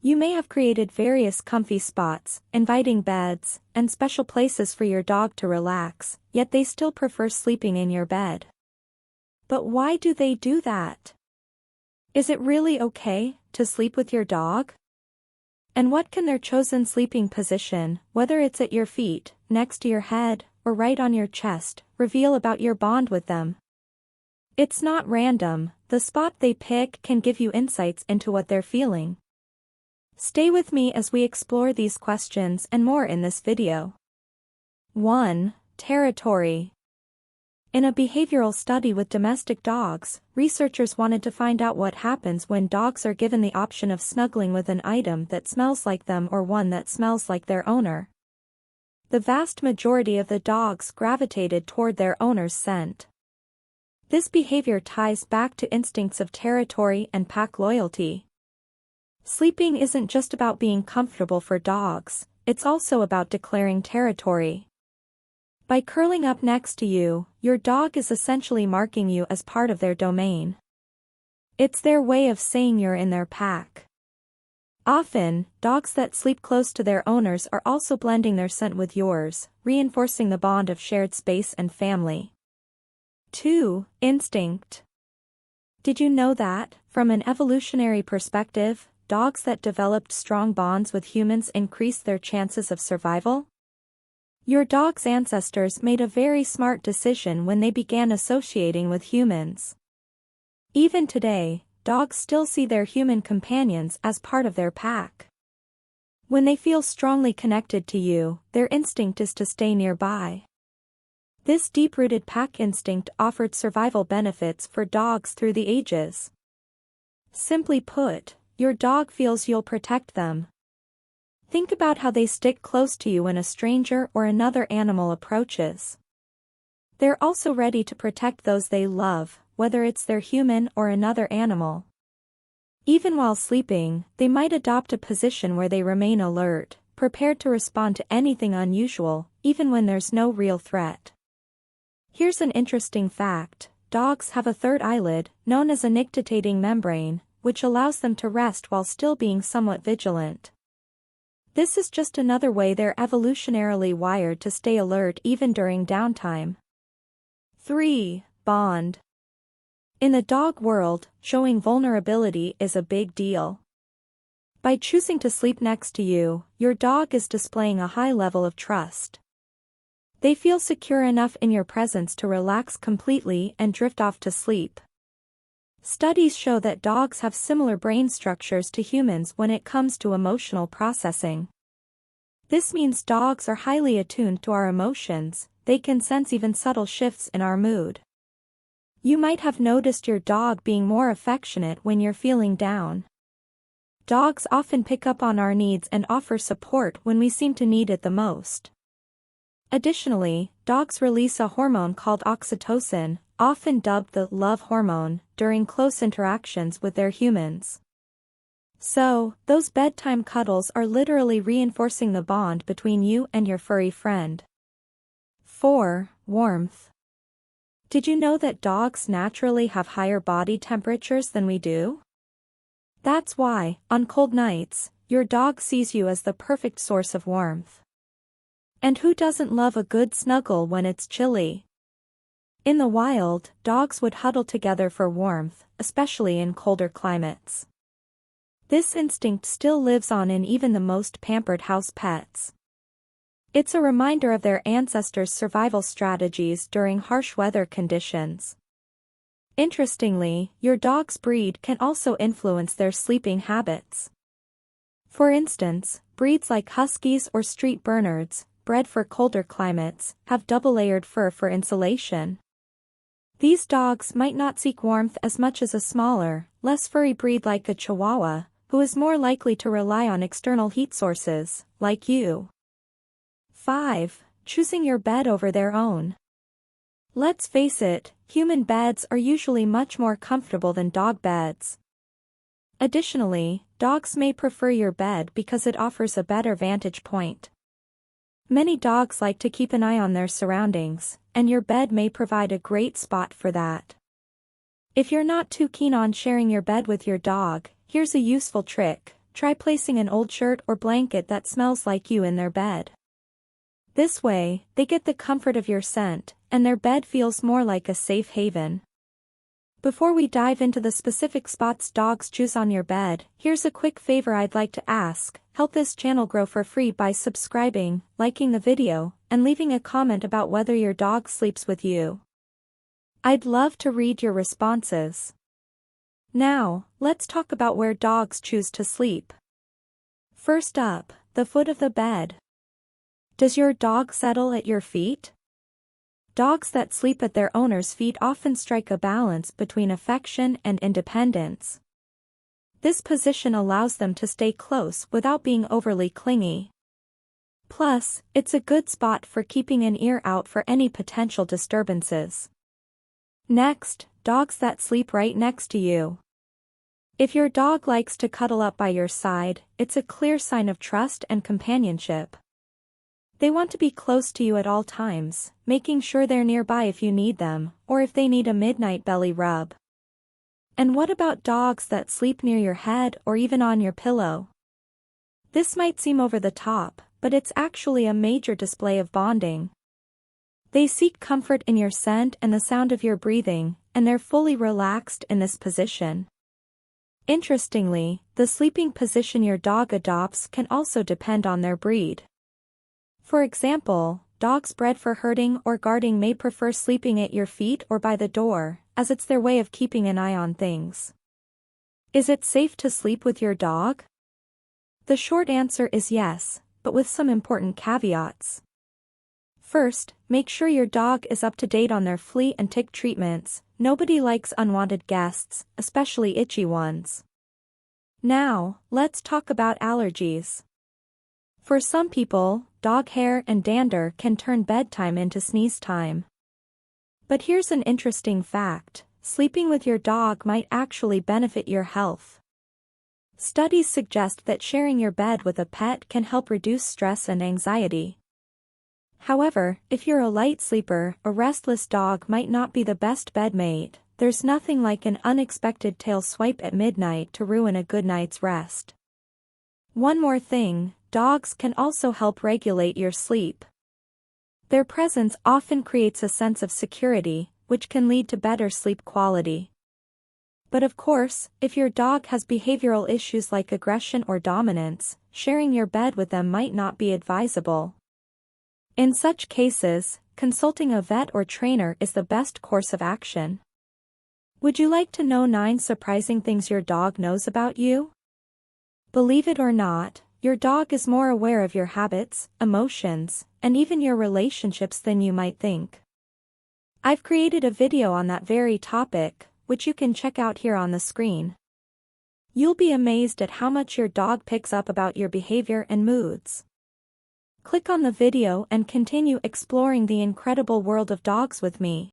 You may have created various comfy spots, inviting beds, and special places for your dog to relax, yet they still prefer sleeping in your bed. But why do they do that? Is it really okay to sleep with your dog? And what can their chosen sleeping position, whether it's at your feet, next to your head, or right on your chest, reveal about your bond with them? It's not random. The spot they pick can give you insights into what they're feeling. Stay with me as we explore these questions and more in this video. 1. Territory. In a behavioral study with domestic dogs, researchers wanted to find out what happens when dogs are given the option of snuggling with an item that smells like them or one that smells like their owner. The vast majority of the dogs gravitated toward their owner's scent. This behavior ties back to instincts of territory and pack loyalty. Sleeping isn't just about being comfortable for dogs, it's also about declaring territory. By curling up next to you, your dog is essentially marking you as part of their domain. It's their way of saying you're in their pack. Often, dogs that sleep close to their owners are also blending their scent with yours, reinforcing the bond of shared space and family. 2. Instinct. Did you know that, from an evolutionary perspective, dogs that developed strong bonds with humans increased their chances of survival? Your dog's ancestors made a very smart decision when they began associating with humans. Even today, dogs still see their human companions as part of their pack. When they feel strongly connected to you, their instinct is to stay nearby. This deep-rooted pack instinct offered survival benefits for dogs through the ages. Simply put, your dog feels you'll protect them. Think about how they stick close to you when a stranger or another animal approaches. They're also ready to protect those they love, whether it's their human or another animal. Even while sleeping, they might adopt a position where they remain alert, prepared to respond to anything unusual, even when there's no real threat. Here's an interesting fact: dogs have a third eyelid, known as a nictitating membrane, which allows them to rest while still being somewhat vigilant. This is just another way they're evolutionarily wired to stay alert even during downtime. 3. Bond. In the dog world, showing vulnerability is a big deal. By choosing to sleep next to you, your dog is displaying a high level of trust. They feel secure enough in your presence to relax completely and drift off to sleep. Studies show that dogs have similar brain structures to humans when it comes to emotional processing. This means dogs are highly attuned to our emotions. They can sense even subtle shifts in our mood. You might have noticed your dog being more affectionate when you're feeling down. Dogs often pick up on our needs and offer support when we seem to need it the most. Additionally, dogs release a hormone called oxytocin, often dubbed the love hormone, during close interactions with their humans. So, those bedtime cuddles are literally reinforcing the bond between you and your furry friend. 4. Warmth. Did you know that dogs naturally have higher body temperatures than we do? That's why, on cold nights, your dog sees you as the perfect source of warmth. And who doesn't love a good snuggle when it's chilly? In the wild, dogs would huddle together for warmth, especially in colder climates. This instinct still lives on in even the most pampered house pets. It's a reminder of their ancestors' survival strategies during harsh weather conditions. Interestingly, your dog's breed can also influence their sleeping habits. For instance, breeds like Huskies or Street Bernards, bred for colder climates, have double-layered fur for insulation. These dogs might not seek warmth as much as a smaller, less furry breed like a Chihuahua, who is more likely to rely on external heat sources, like you. 5. Choosing your bed over their own. Let's face it, human beds are usually much more comfortable than dog beds. Additionally, dogs may prefer your bed because it offers a better vantage point. Many dogs like to keep an eye on their surroundings, and your bed may provide a great spot for that. If you're not too keen on sharing your bed with your dog, here's a useful trick: try placing an old shirt or blanket that smells like you in their bed. This way, they get the comfort of your scent, and their bed feels more like a safe haven. Before we dive into the specific spots dogs choose on your bed, here's a quick favor I'd like to ask. Help this channel grow for free by subscribing, liking the video, and leaving a comment about whether your dog sleeps with you. I'd love to read your responses. Now, let's talk about where dogs choose to sleep. First up, the foot of the bed. Does your dog settle at your feet? Dogs that sleep at their owner's feet often strike a balance between affection and independence. This position allows them to stay close without being overly clingy. Plus, it's a good spot for keeping an ear out for any potential disturbances. Next, dogs that sleep right next to you. If your dog likes to cuddle up by your side, it's a clear sign of trust and companionship. They want to be close to you at all times, making sure they're nearby if you need them, or if they need a midnight belly rub. And what about dogs that sleep near your head or even on your pillow? This might seem over the top, but it's actually a major display of bonding. They seek comfort in your scent and the sound of your breathing, and they're fully relaxed in this position. Interestingly, the sleeping position your dog adopts can also depend on their breed. For example, dogs bred for herding or guarding may prefer sleeping at your feet or by the door, as it's their way of keeping an eye on things. Is it safe to sleep with your dog? The short answer is yes, but with some important caveats. First, make sure your dog is up to date on their flea and tick treatments. Nobody likes unwanted guests, especially itchy ones. Now, let's talk about allergies. For some people, dog hair and dander can turn bedtime into sneeze time. But here's an interesting fact: sleeping with your dog might actually benefit your health. Studies suggest that sharing your bed with a pet can help reduce stress and anxiety. However, if you're a light sleeper, a restless dog might not be the best bedmate. There's nothing like an unexpected tail swipe at midnight to ruin a good night's rest. One more thing, dogs can also help regulate your sleep. Their presence often creates a sense of security, which can lead to better sleep quality. But of course, if your dog has behavioral issues like aggression or dominance, sharing your bed with them might not be advisable. In such cases, consulting a vet or trainer is the best course of action. Would you like to know 9 surprising things your dog knows about you? Believe it or not, your dog is more aware of your habits, emotions, and even your relationships than you might think. I've created a video on that very topic, which you can check out here on the screen. You'll be amazed at how much your dog picks up about your behavior and moods. Click on the video and continue exploring the incredible world of dogs with me.